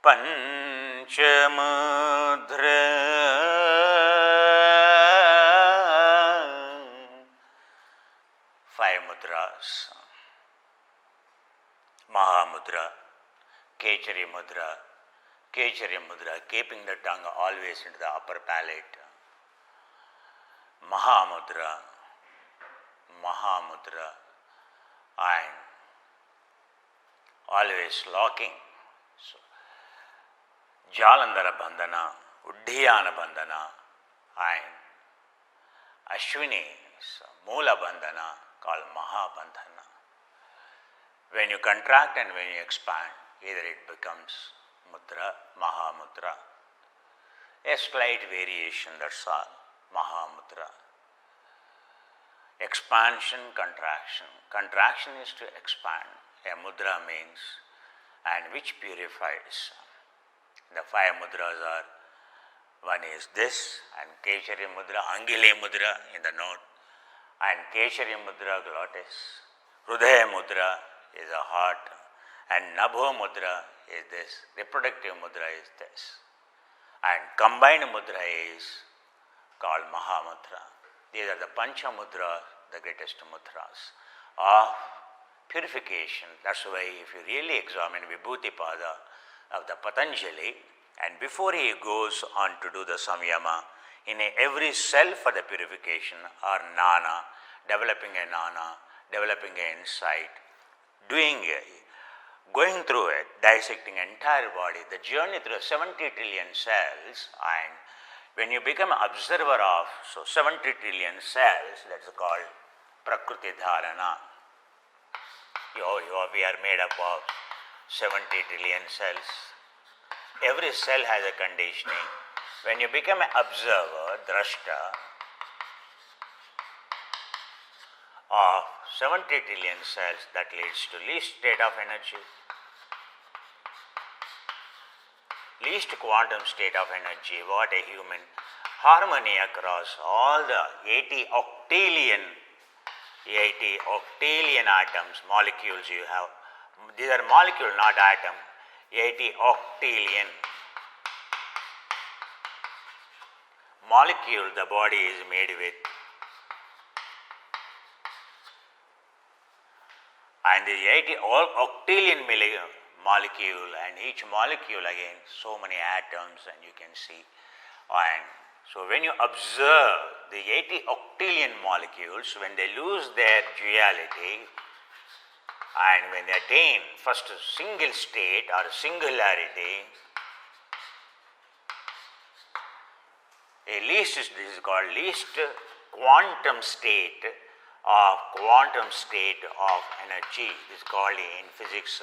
पंचमुद्र five mudras. Mahamudra, Kechari Mudra, Kechari Mudra, keeping the tongue always into the upper palate. Mahamudra, Mahamudra, and always locking. So, Jalandhara Bandhana, Uddhiyana Bandhana, and Ashwini, Moola Bandhana, called Mahabandhana. When you contract and when you expand, either it becomes Mudra, Mahamudra. A slight variation, that's all. Mahamudra. Expansion, contraction. Contraction is to expand. A mudra means, and which purifies. The five mudras are, one is this, and Kechari Mudra, Angile Mudra in the note, and Kechari Mudra, glottis. Hrudaya Mudra is a heart, and Nabho Mudra is this, reproductive Mudra is this. And combined Mudra is called Mahamudra. These are the Pancha Mudras, the greatest mudras of purification. That's why if you really examine Vibhuti Pada of the Patanjali, and before he goes on to do the Samyama, in every cell for the purification are Nana, developing a Nana, developing an insight, going through it, dissecting entire body, the journey through 70 trillion cells, and when you become observer of 70 trillion cells, that's called Prakriti Dharana. We are made up of 70 trillion cells. Every cell has a conditioning. When you become an observer, drashta, of 70 trillion cells, that leads to least state of energy, least quantum state of energy. What a human harmony across all the 80 octillion atoms, molecules you have. These are molecule, not atom. 80 octillion molecule the body is made with. And the 80 octillion molecule, and each molecule again so many atoms, and you can see. And so when you observe the 80 octillion molecules, when they lose their duality and when they attain first a single state or singularity, this is called least quantum state of energy. This is called in physics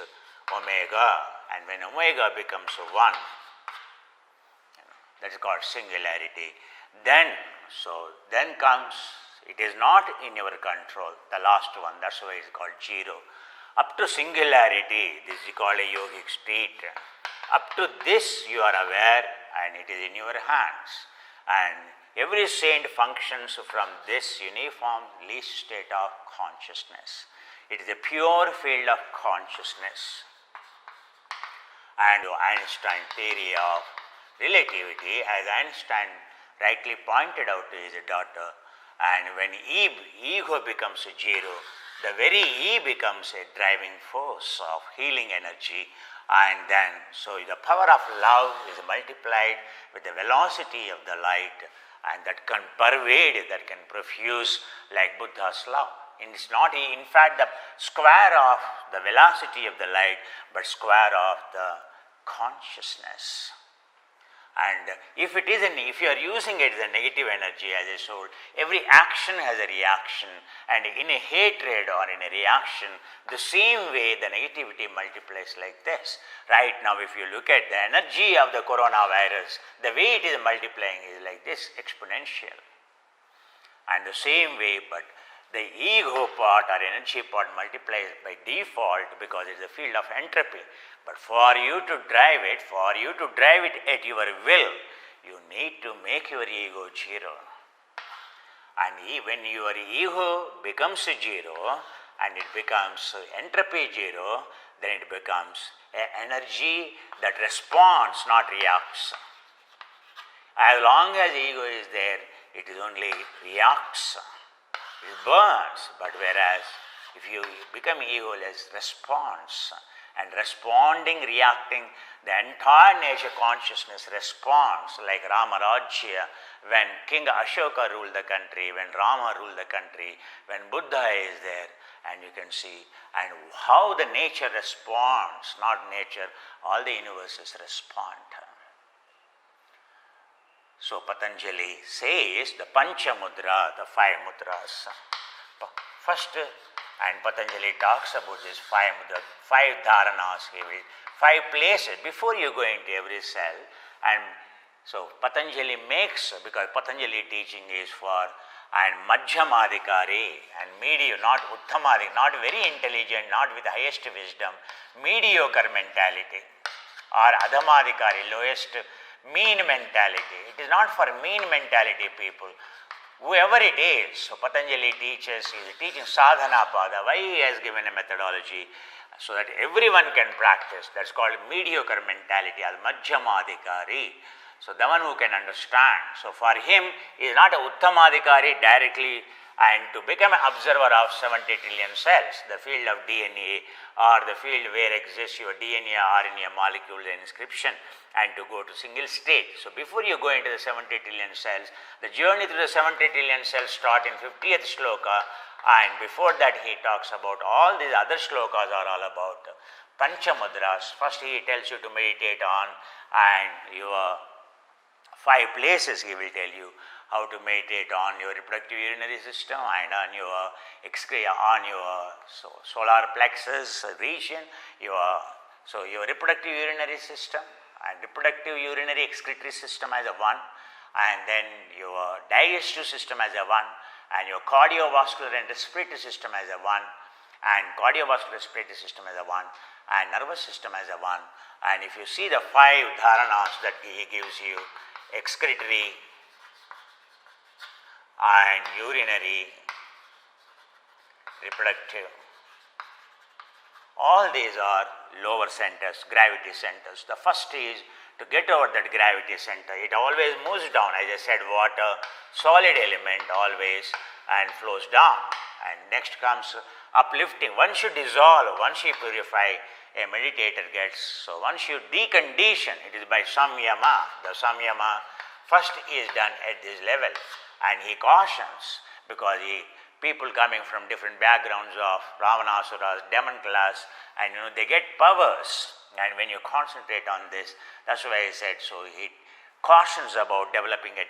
omega, and when omega becomes 1, that is called singularity. Then comes, it is not in your control, the last one, that's why it is called zero. Up to singularity, this is called a yogic state. Up to this you are aware, and it is in your hands. And every saint functions from this uniform least state of consciousness. It is a pure field of consciousness. And Einstein theory of relativity, as Einstein rightly pointed out to his daughter, and when ego becomes zero, the very E becomes a driving force of healing energy, and then so the power of love is multiplied with the velocity of the light, and that can pervade, that can profuse like Buddha's love. And it's not in fact the square of the velocity of the light, but square of the consciousness. And if you are using it as a negative energy, as I told, every action has a reaction, and in a hatred or in a reaction, the same way the negativity multiplies like this. Right now, if you look at the energy of the coronavirus, the way it is multiplying is like this, exponential. And the same way, but the ego part or energy part multiplies by default because it is a field of entropy. But for you to drive it at your will, you need to make your ego zero. And when your ego becomes zero and it becomes entropy zero, then it becomes an energy that responds, not reacts. As long as ego is there, it is only reacts, it burns. But whereas if you become egoless, responds, and responding, reacting, the entire nature consciousness responds, like Rama Rajya, when King Ashoka ruled the country, when Rama ruled the country, when Buddha is there, and you can see, and how the nature responds, not nature, all the universes respond. So Patanjali says the Pancha Mudra, the 5 mudras. First, and Patanjali talks about this 5 mudra, 5 dharanas, 5 places before you go into every cell. And so Patanjali makes, because Patanjali teaching is for and Madhyamadhikari and mediocre, not Utthamadhikari, not very intelligent, not with the highest wisdom, mediocre mentality, or Adhamadhikari, lowest mean mentality. It is not for mean mentality people. Whoever it is, so Patanjali teaches, he is teaching sadhana pada. Why he has given a methodology? So that everyone can practice. That's called mediocre mentality, as Madhyamadhikari. So the one who can understand. So for him, he is not a Utthamadhikari directly, and to become an observer of 70 trillion cells, the field of DNA, or the field where exists your DNA, RNA molecule, the inscription, and to go to single state. So before you go into the 70 trillion cells, the journey through the 70 trillion cells start in 50th shloka, and before that he talks about all these other shlokas are all about Pancha Mudras. First he tells you to meditate on, and your 5 places he will tell you how to meditate on your reproductive urinary system and on your solar plexus region, your reproductive urinary system and reproductive urinary excretory system as a one, and then your digestive system as a one, and your cardiovascular and respiratory system as a one, and cardiovascular respiratory system as a one, and nervous system as a one. And if you see the 5 dharanas that he gives you, excretory and urinary, reproductive, all these are lower centers, gravity centers. The first is to get over that gravity center. It always moves down, as I said, water, solid element always, and flows down. And next comes uplifting. Once you dissolve, once you purify, a meditator gets. So once you decondition, it is by samyama. The samyama first is done at this level. And he cautions, because people coming from different backgrounds of Ravanasuras, demon class, and they get powers. And when you concentrate on this, that's why he said, so he cautions about developing a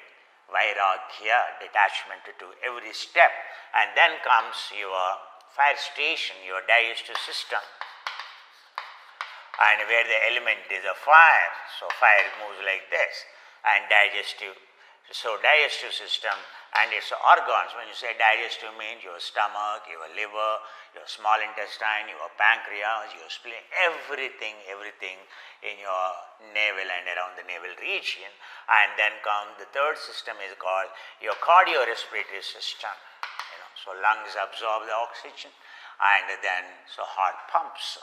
vairagya, detachment to every step. And then comes your fire station, your digestive system, and where the element is a fire. So fire moves like this, and digestive. So digestive system and its organs. When you say digestive, means your stomach, your liver, your small intestine, your pancreas, your spleen, everything in your navel and around the navel region. And then comes the third system is called your cardiorespiratory system. So lungs absorb the oxygen, and then so heart pumps.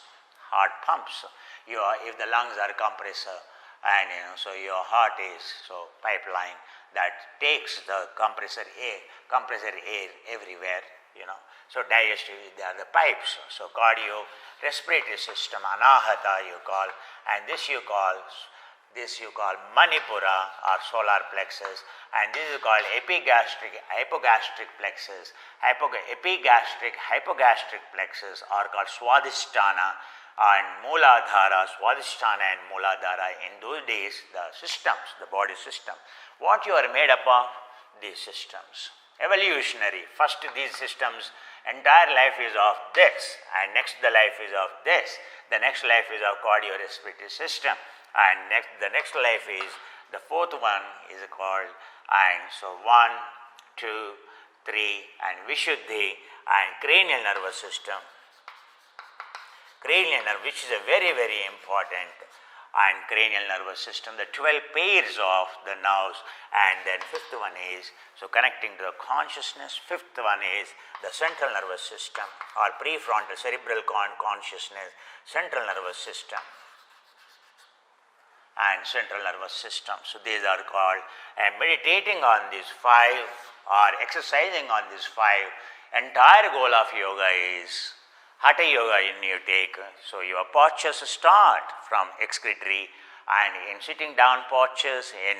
If the lungs are compressor, and so your heart is so pipeline that takes the compressor air everywhere. So digestive, they are the pipes. So cardio respiratory system, anahata you call, and this you call manipura or solar plexus, and this is called epigastric hypogastric plexus. Epigastric hypogastric plexus are called swadhisthana and Mooladhara. Swadhisthana and Mooladhara, in those days the systems, the body system, what you are made up of, these systems, evolutionary. First these systems, entire life is of this, and next the life is of this, the next life is of cardiorespiratory system, and the next life is, the fourth one is called, and so 1, 2, 3, and Vishuddhi, and cranial nervous system. Cranial nerve, which is a very, very important, and cranial nervous system, the 12 pairs of the nerves, and then fifth one is, so connecting to the consciousness, fifth one is the central nervous system or prefrontal cerebral consciousness, central nervous system and central nervous system. So these are called, and meditating on these five or exercising on these five, entire goal of yoga is Hatha yoga you take, so your postures start from excretory, and in sitting down postures, in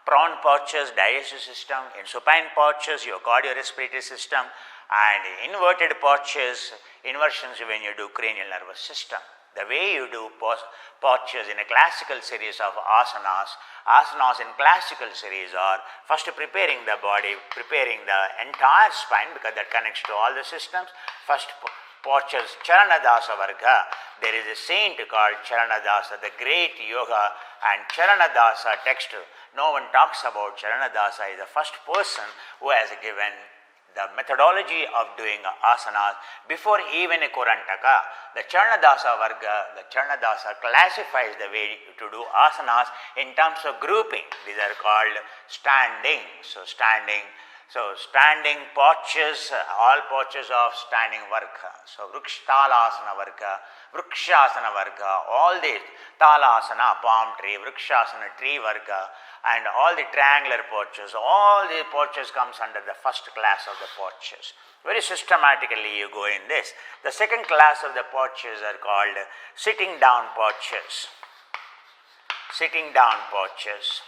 prawn postures, digestive system, in supine postures, your cardiorespiratory system, and inverted postures, inversions when you do cranial nervous system. The way you do postures in a classical series of asanas, asanas in classical series are first preparing the body, preparing the entire spine because that connects to all the systems. First postures, Charanadasa Varga. There is a saint called Charanadasa, the great yoga, and Charanadasa text, no one talks about Charanadasa, is the first person who has given the methodology of doing asanas before even a Kurantaka. The Charanadasa Varga, the Charanadasa classifies the way to do asanas in terms of grouping. These are called standing. So standing postures, all postures of standing varga. So Vrikshtalasana varga, Vrikshasana varga, all these Talasana, palm tree, Vrikshasana, tree varga, and all the triangular postures, all the postures comes under the first class of the postures. Very systematically you go in this. The second class of the postures are called sitting down postures. Sitting down postures.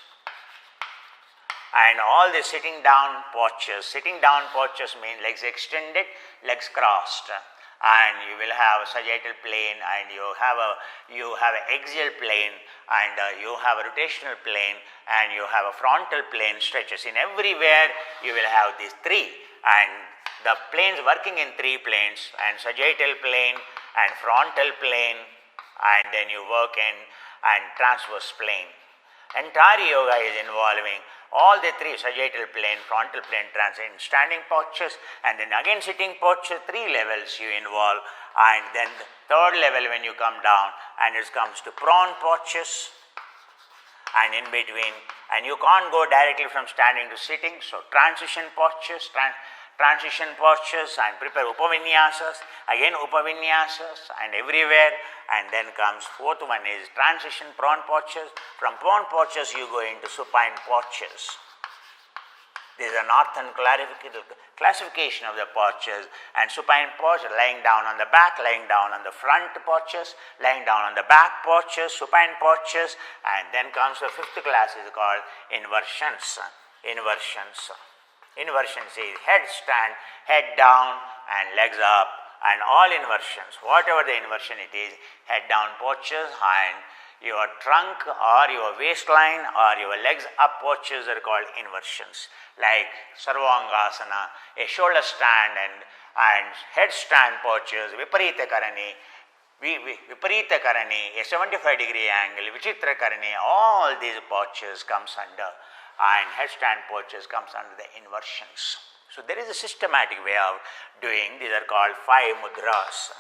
And all the sitting down postures mean legs extended, legs crossed, and you will have a sagittal plane, and you have an axial plane, and you have a rotational plane, and you have a frontal plane stretches. In everywhere you will have these three, and the planes working in three planes, and sagittal plane and frontal plane, and then you work in and transverse plane. Entire yoga is involving all the three, sagittal plane, frontal plane, transient standing postures, and then again sitting posture, three levels you involve, and then the third level when you come down, and it comes to prawn postures, and in between, and you can't go directly from standing to sitting, so transition postures, and prepare upavinyasas, again upavinyasas, and everywhere, and then comes fourth one is transition prawn postures. From prawn postures you go into supine postures. This is a northern classification of the postures, and supine posture, lying down on the back, lying down on the front postures, lying down on the back postures, supine postures, and then comes the fifth class is called inversions. Inversions is head stand, head down and legs up, and all inversions, whatever the inversion it is, head down postures, and your trunk or your waistline or your legs up postures are called inversions, like Sarvangasana, a shoulder stand and headstand postures, Viparita Karani, a 75-degree angle, Vichitra Karani, all these postures comes under, and headstand postures comes under the inversions. So there is a systematic way of doing, these are called 5 mudras.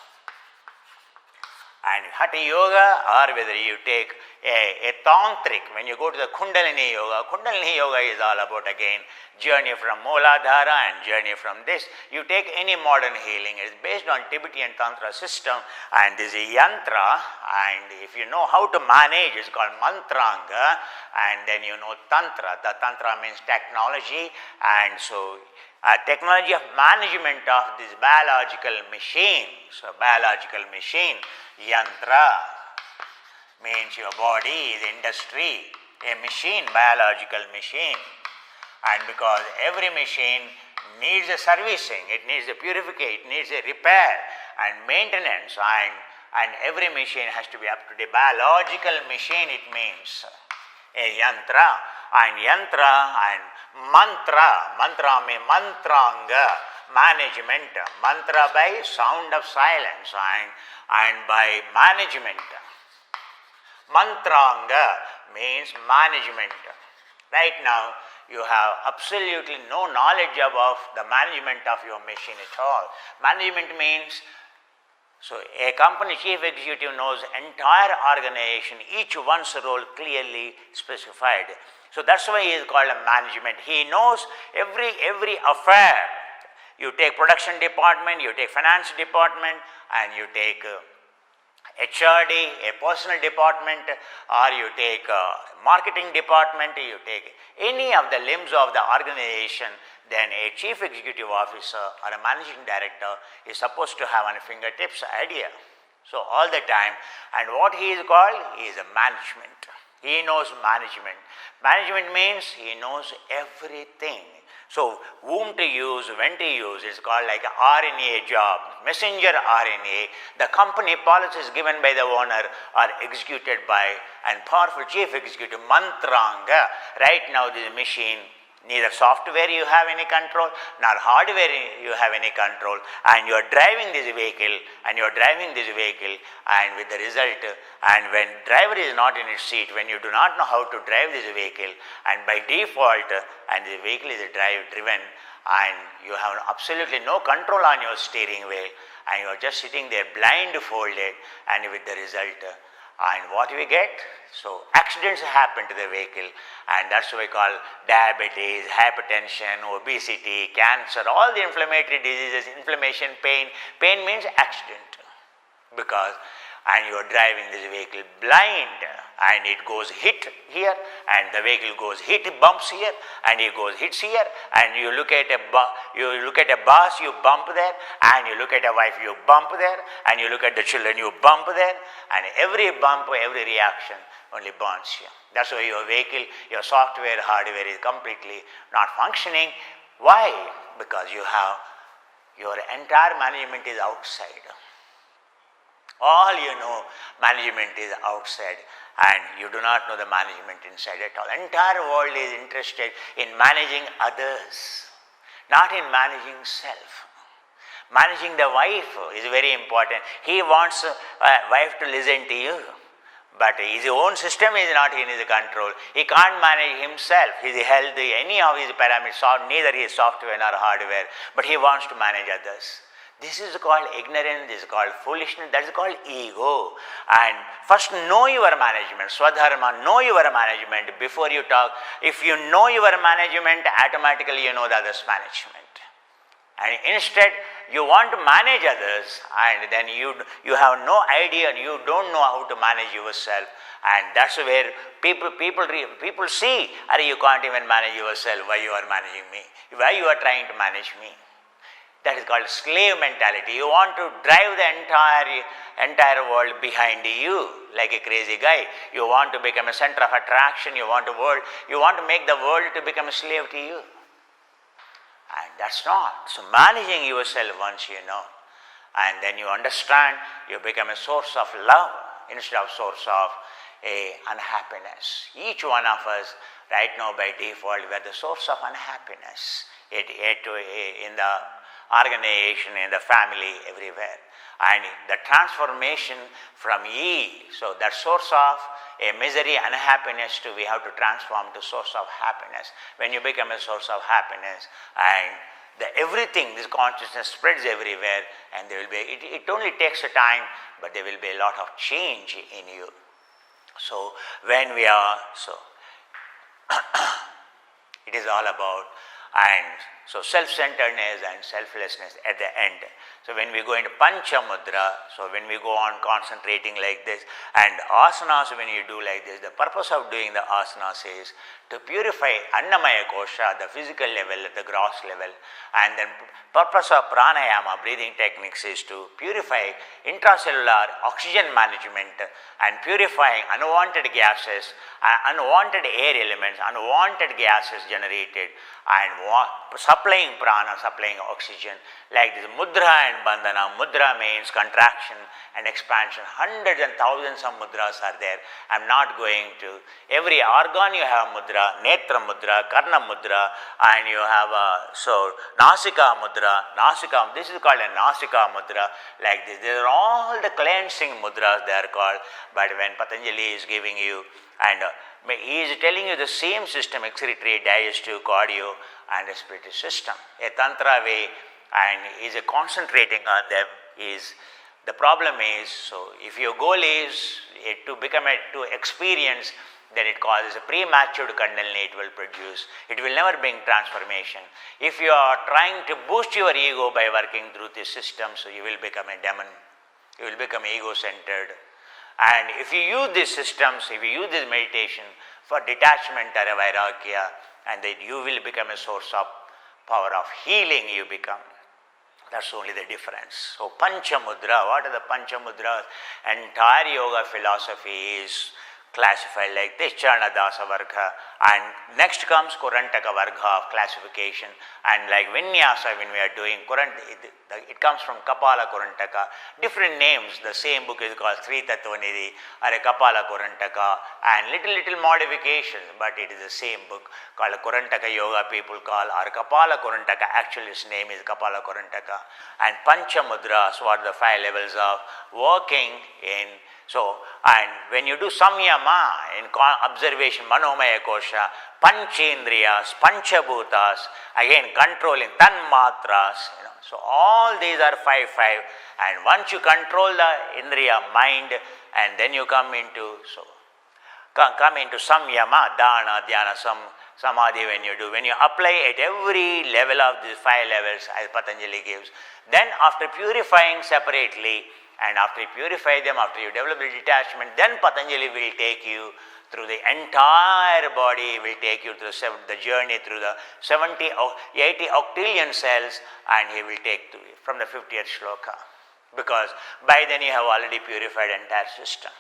And Hatha yoga, or whether you take a tantric, when you go to the Kundalini yoga is all about again journey from Mooladhara and journey from this. You take any modern healing, it is based on Tibetan Tantra system, and this is yantra, and if you know how to manage, it's called mantranga, and then you know tantra. The tantra means technology, and so technology of management of this biological machine. So biological machine, yantra means your body is industry, a machine, biological machine. And because every machine needs a servicing, it needs a purification, it needs a repair and maintenance, and every machine has to be up to the biological machine, it means a yantra. And mantra means mantranga, management, mantra by sound of silence, and by management. Mantranga means management. Right now you have absolutely no knowledge about the management of your machine at all. Management means So a company chief executive knows entire organization, each one's role clearly specified. So that's why he is called a management. He knows every affair. You take production department, you take finance department, and you take HRD, a personal department, or you take marketing department, you take any of the limbs of the organization, then a chief executive officer or a managing director is supposed to have on fingertips idea. So all the time, and what he is called, he is a management. He knows management. Management means he knows everything. So whom to use, when to use, is called like a RNA job, messenger RNA. The company policies given by the owner are executed by a powerful chief executive, Mantranga. Right now this machine, neither software you have any control, nor hardware you have any control, and you are driving this vehicle, and with the result, and when driver is not in its seat, when you do not know how to drive this vehicle, and by default, and the vehicle is driven, and you have absolutely no control on your steering wheel, and you are just sitting there blindfolded, and with the result, and what we get? So accidents happen to the vehicle, and that's what we call diabetes, hypertension, obesity, cancer, all the inflammatory diseases, inflammation, pain. Pain means accident, because and you are driving this vehicle blind, and it goes hit here, and the vehicle goes hit, bumps here, and it goes hits here, and you look at a boss, you bump there, and you look at a wife, you bump there, and you look at the children, you bump there, and every bump, every reaction only burns you. That's why your vehicle, your software, hardware is completely not functioning. Why? Because your entire management is outside. All you know, management is outside, and you do not know the management inside at all. Entire world is interested in managing others, not in managing self. Managing the wife is very important. He wants wife to listen to you, but his own system is not in his control. He can't manage himself, his health, any of his parameters, neither his software nor hardware, but he wants to manage others. This is called ignorance, this is called foolishness, that is called ego. And first know your management, Swadharma, know your management before you talk. If you know your management, automatically you know the others' management. And instead, you want to manage others, and then you have no idea, you don't know how to manage yourself. And that's where people see, you can't even manage yourself, why you are managing me? Why you are trying to manage me? That is called slave mentality. You want to drive the entire world behind you like a crazy guy. You want to become a center of attraction. You want to make the world to become a slave to you. And that's not. So managing yourself once you know, and then you understand, you become a source of love instead of source of unhappiness. Each one of us right now by default, we are the source of unhappiness in the organization, in the family, everywhere. And the transformation from so that source of a misery, unhappiness, we have to transform to source of happiness. When you become a source of happiness, and everything, this consciousness spreads everywhere, and there will be, it only takes a time, but there will be a lot of change in you. So when we are, it is all about, and so self-centeredness and selflessness at the end. So when we go into Pancha Mudra, so when we go on concentrating like this, and asanas when you do like this, the purpose of doing the asanas is to purify Annamaya Kosha, the physical level, the gross level, and then purpose of pranayama, breathing techniques, is to purify intracellular oxygen management and purifying unwanted gases, unwanted air elements, unwanted gases generated, and supplying prana, supplying oxygen, like this mudra and bandhana. Mudra means contraction and expansion. Hundreds and thousands of mudras are there. I am not going to, every organ you have mudra, netra mudra, karna mudra, and you have nasika mudra. This is called a nasika mudra, like this. These are all the cleansing mudras they are called, but when Patanjali is giving you, and he is telling you the same system, excretory, digestive, cardio, and respiratory system, a tantra way, and he is concentrating on them, is The problem is, so if your goal is to experience, then it causes a premature kundalini it will produce. It will never bring transformation. If you are trying to boost your ego by working through this system, so you will become a demon. You will become ego-centered. And if you use these systems, if you use this meditation for detachment or vairagya, and then you will become a source of power of healing you become. That's only the difference. So Panchamudra, what are the Panchamudras? Entire yoga philosophy is classified like this, Charanadasa Varga, and next comes Kurantaka Varga of classification, and like Vinyasa when we are doing it comes from Kapala Kurantaka, different names, the same book is called Sri Tattvanidhi or a Kapala Kurantaka, and little modifications, but it is the same book called Kurantaka Yoga people call, or Kapala Kurantaka, actually its name is Kapala Kurantaka, and Panchamudras, what are the 5 levels of working in. So, and when you do samyama in observation, manomaya kosha, panchendriyas, panchabhutas, again controlling tanmatras, so all these are 5, and once you control the indriya mind, and then you come into samyama, dana, dhyana, samadhi when you apply at every level of these 5 levels as Patanjali gives, then after purifying separately, and after you purify them, after you develop the detachment, then Patanjali will take you through the entire body, will take you through the journey through the 80 octillion cells, and he will take to you from the 50th shloka. Because by then you have already purified entire system.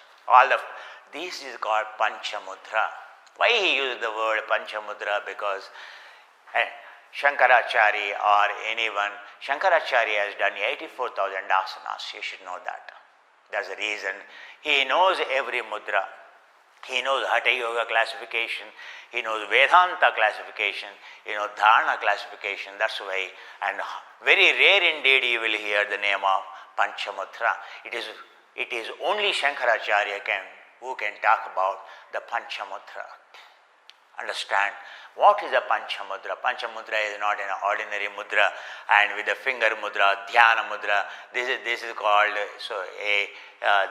This is called Panchamudra. Why he used the word Panchamudra? Because Shankaracharya or anyone, Shankaracharya has done 84,000 asanas, you should know that. That's the reason. He knows every mudra. He knows Hatha Yoga classification, he knows Vedanta classification, he knows Dharana classification, that's why. And very rare indeed you will hear the name of Panchamudra. It is only Shankaracharya who can talk about the Panchamudra. Understand what is a Panchamudra? Panchamudra is not an ordinary mudra, and with the finger mudra, dhyana mudra. This is called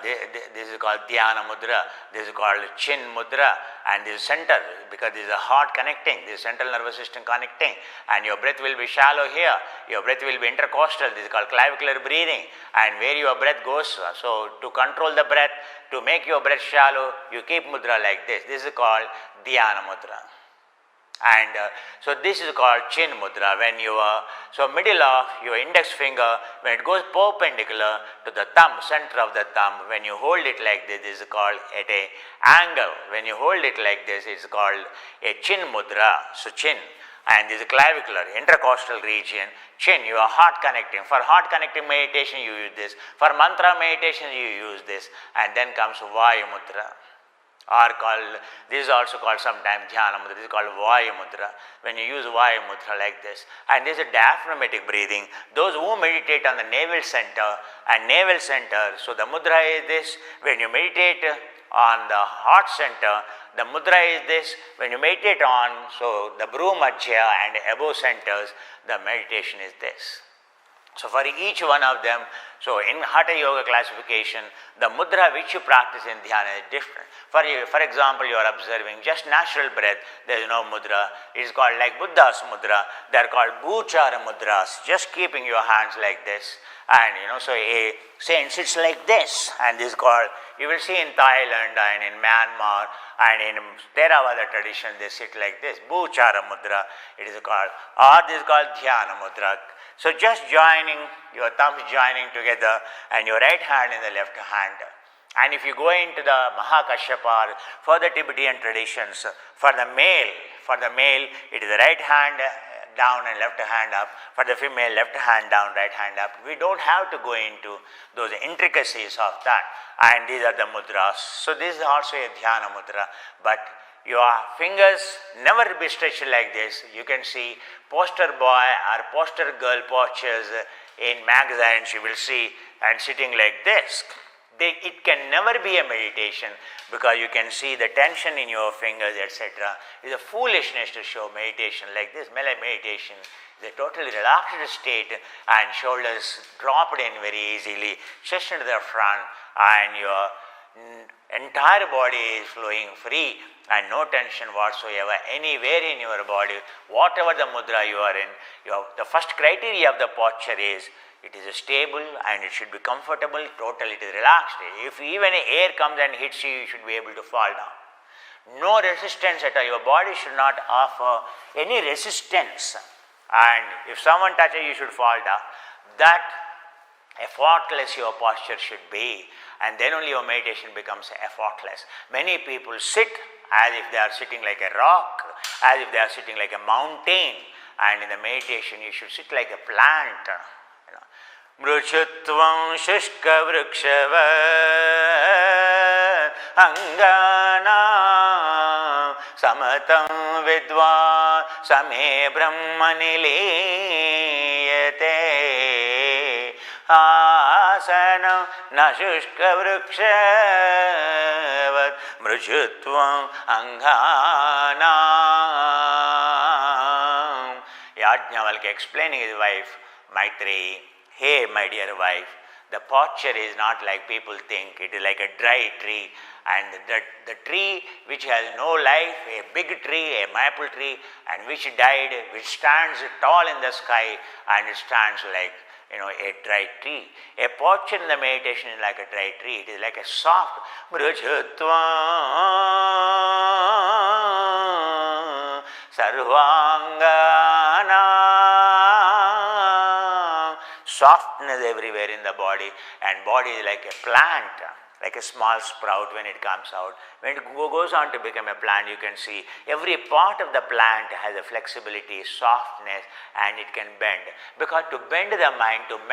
this is called dhyana mudra. This is called chin mudra, and this is center, because this is a heart connecting, this is central nervous system connecting, and your breath will be shallow here. Your breath will be intercostal. This is called clavicular breathing, and where your breath goes. So to control the breath, to make your breath shallow, you keep mudra like this. This is called dhyana mudra. And so this is called chin mudra. When you middle of your index finger, when it goes perpendicular to the thumb, center of the thumb, when you hold it like this is called at a angle. When you hold it like this, it's called a chin mudra. So chin, and this is clavicular, intercostal region, chin, your heart connecting. For heart connecting meditation you use this. For mantra meditation you use this. And then comes Vayu mudra. This is also called sometimes Dhyana Mudra. This is called Vayu Mudra. When you use Vayu Mudra like this, and this is diaphragmatic breathing. Those who meditate on the navel center, so the mudra is this. When you meditate on the heart center, the mudra is this. When you meditate on the Bhru Madhya and above centers, the meditation is this. So for each one of them, so in Hatha Yoga classification, the mudra which you practice in dhyana is different. For example, you are observing just natural breath, there is no mudra. It is called like Buddha's mudra. They are called Bhuchara mudras, just keeping your hands like this. And so a saint sits like this, and this is called, you will see in Thailand and in Myanmar and in Theravada tradition, they sit like this, Bhuchara mudra, it is called, or this is called Dhyana mudra. So just joining, your thumbs joining together and your right hand in the left hand. And if you go into the Mahakashyapa, for the Tibetan traditions, for the male, it is the right hand down and left hand up. For the female, left hand down, right hand up. We don't have to go into those intricacies of that. And these are the mudras. So this is also a dhyana mudra. But your fingers never be stretched like this. You can see poster boy or poster girl postures in magazines, you will see, and sitting like this. It can never be a meditation, because you can see the tension in your fingers, etc. It is a foolishness to show meditation like this. Meditation is a totally relaxed state, and shoulders dropped in very easily, chest into the front, and your entire body is flowing free and no tension whatsoever anywhere in your body. Whatever the mudra you are in, the first criteria of the posture is it is stable and it should be comfortable, totally it is relaxed. If even air comes and hits you, you should be able to fall down. No resistance at all. Your body should not offer any resistance, and if someone touches you, should fall down. That effortless your posture should be, and then only your meditation becomes effortless. Many people sit as if they are sitting like a rock, as if they are sitting like a mountain, and in the meditation you should sit like a plant. Mruchutvam shushka vrukshava angana samatam vidva same brahmani liyate asanam na shushka vrukshavat mruchutvam angana. Yajnavalkya explaining his wife Maitreyi, hey my dear wife, the posture is not like people think. It is like a dry tree, and the tree which has no life, a big tree, a maple tree, and which died, which stands tall in the sky, and it stands like a dry tree. A posture in the meditation is like a dry tree. It is like a soft mruchutva sarvangana. Softness everywhere in the body, and body is like a plant, like a small sprout when it comes out. When it goes on to become a plant, you can see every part of the plant has a flexibility, softness, and it can bend. Because to mend the mind, and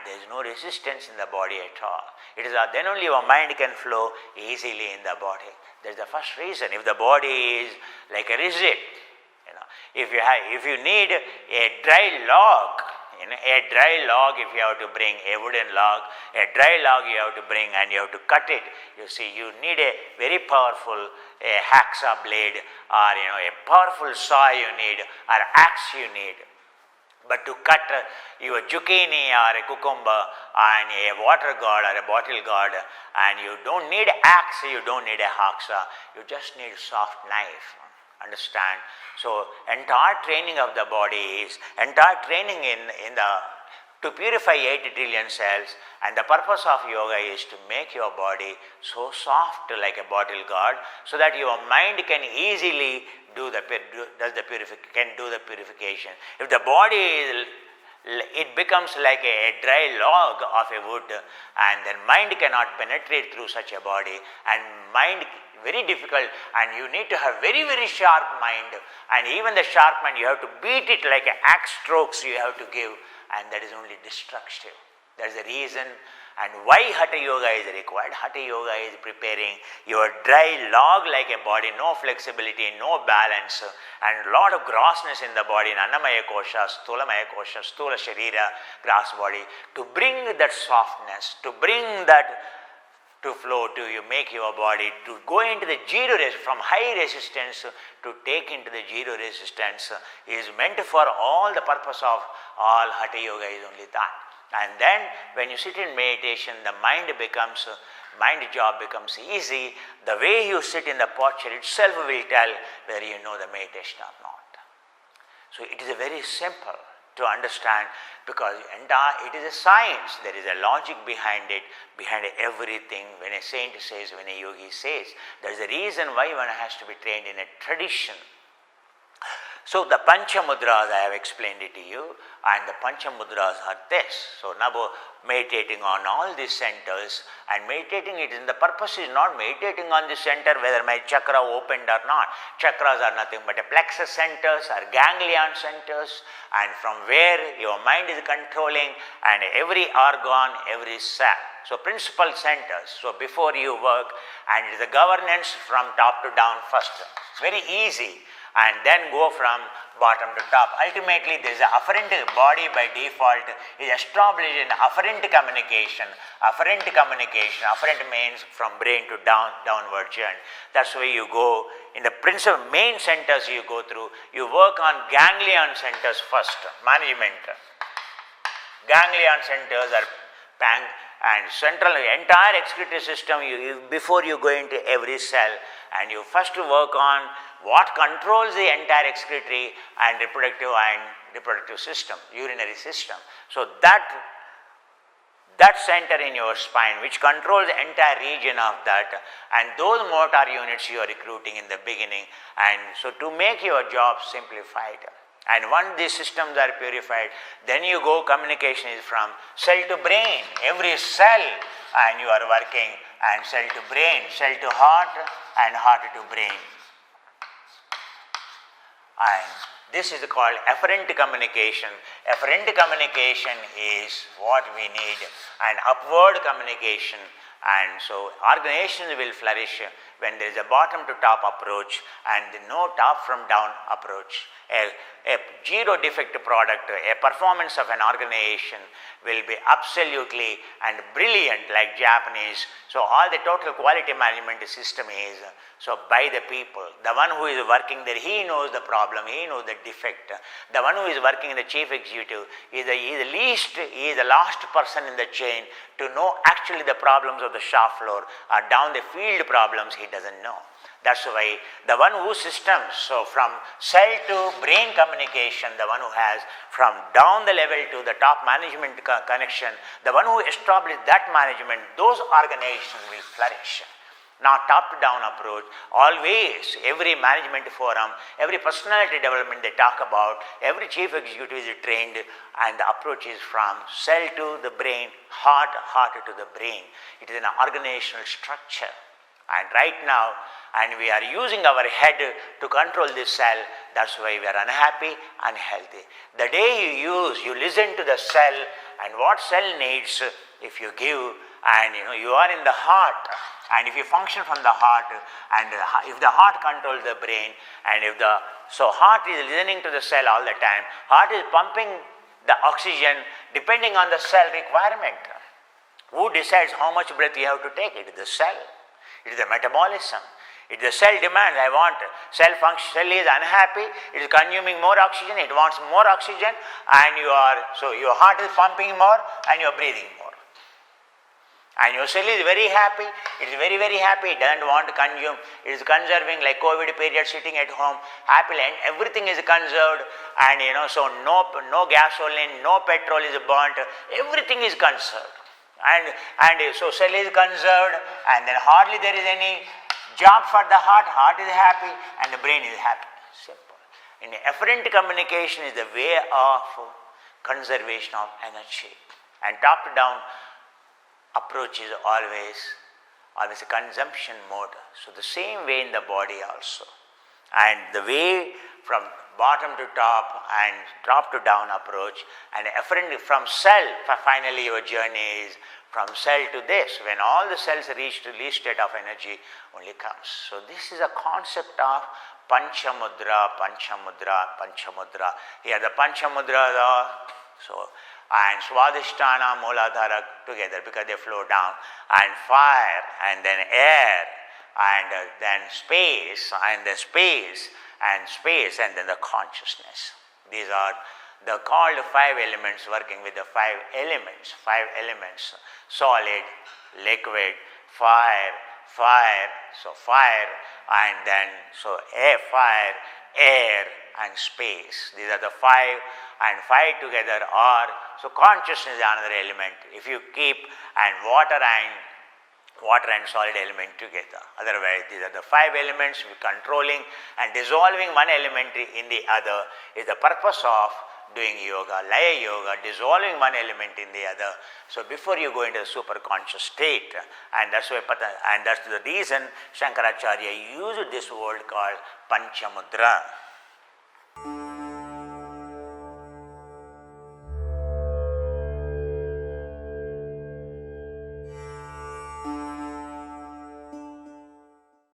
there is no resistance in the body at all. It is then only your mind can flow easily in the body. That is the first reason. If the body is like a rigid, if you need a dry log, a dry log, if you have to bring a wooden log, a dry log you have to bring and you have to cut it. You see, you need a very powerful hacksaw blade, or a powerful saw you need, or axe you need. But to cut your zucchini or a cucumber and a water gourd or a bottle gourd, and you don't need axe, you don't need a hacksaw, you just need soft knife. Understand? So entire training of the body is to purify 8 trillion cells, and the purpose of yoga is to make your body so soft like a bottle gourd, so that your mind can easily do the purification. If the body it becomes like a dry log of a wood, and then mind cannot penetrate through such a body, and mind very difficult, and you need to have very, very sharp mind, and even the sharp mind you have to beat it like axe strokes you have to give, and that is only destructive. That is the reason and why Hatha Yoga is required. Hatha Yoga is preparing your dry log like a body, no flexibility, no balance, and a lot of grossness in the body, in Annamaya Kosha, Sthulamaya Kosha, Sthula Sharira, gross body, to bring that softness, to bring that to flow, to you make your body to go into the zero from high resistance to take into the zero resistance is meant for all the purpose of all Hatha Yoga is only that. And then when you sit in meditation, the mind job becomes easy. The way you sit in the posture itself will tell whether you know the meditation or not. So it is a very simple to understand, because it is a science, there is a logic behind it, behind everything. When a saint says, when a yogi says, there is a reason why one has to be trained in a tradition. So the Pancha Mudras, I have explained it to you, and the Pancha Mudras are this. So now meditating on all these centers, and meditating it in the purpose is not meditating on the center whether my chakra opened or not. Chakras are nothing but a plexus centers or ganglion centers, and from where your mind is controlling, and every organ, every cell. So principal centers. So before you work, and it is the governance from top to down first. Very easy. and then go from bottom to top. Ultimately, there is an afferent body by default is established in afferent communication. Afferent communication, afferent means from brain to downward journey. That's why you go in the principal main centers you go through. You work on ganglion centers first, management. Ganglion centers are and central entire excretory system. Before you go into every cell, and you first work on what controls the entire excretory and reproductive system, urinary system. So that center in your spine which controls the entire region of that, and those motor units you are recruiting in the beginning, and so to make your job simplified. And once these systems are purified, then you go, communication is from cell to brain, every cell, and you are working, and cell to brain, cell to heart, and heart to brain. And this is called afferent communication. Afferent communication is what we need, and upward communication. And so organizations will flourish when there is a bottom to top approach and no top from down approach. A zero defect product, a performance of an organization will be absolutely and brilliant like Japanese. So all the total quality management system is so by the people. The one who is working there, he knows the problem, he knows the defect. The one who is working in the chief executive is the last person in the chain to know actually the problems of the shop floor or down the field problems he doesn't know. That's why the one who systems, so from cell to brain communication, the one who has from down the level to the top management connection, the one who established that management, those organizations will flourish. Now top to down approach, always every management forum, every personality development they talk about, every chief executive is trained, and the approach is from cell to the brain, heart to the brain. It is an organizational structure. And right now, and we are using our head to control this cell, that's why we are unhappy, unhealthy. The day you listen to the cell and what cell needs, if you give, and you are in the heart, and if you function from the heart, and if the heart controls the brain, and so heart is listening to the cell all the time, heart is pumping the oxygen depending on the cell requirement. Who decides how much breath you have to take? It is the cell. It is the metabolism. It is the cell demand. I want cell function. Cell is unhappy. It is consuming more oxygen. It wants more oxygen, and your heart is pumping more, and you are breathing more. And your cell is very happy. It is very, very happy. It doesn't want to consume. It is conserving like COVID period, sitting at home happily, and everything is conserved. And so no gasoline, no petrol is burnt. Everything is conserved. And so cell is conserved, and then hardly there is any job for the heart. Heart is happy and the brain is happy. Simple. In afferent communication is the way of conservation of energy, and top to down approach is always a consumption mode. So the same way in the body also, and the way from bottom to top and top to down approach, and afferent from cell, finally your journey is from cell to this, when all the cells reach to least state of energy only comes. So this is a concept of Panchamudra. Here the Panchamudras are, and Swadhisthana, Mooladhara together because they flow down, and fire, and then air, and then space, and then space, and then the consciousness. These are the called five elements, working with the five elements, solid, liquid, fire, so fire, and then air, fire, air, and space. These are the five, and five together are, so consciousness is another element. If you keep and water and solid element together. Otherwise, these are the five elements. Controlling and dissolving one element in the other is the purpose of doing yoga, Laya yoga, dissolving one element in the other. So before you go into the super conscious state, and that's the reason Shankaracharya used this word called Panchamudra.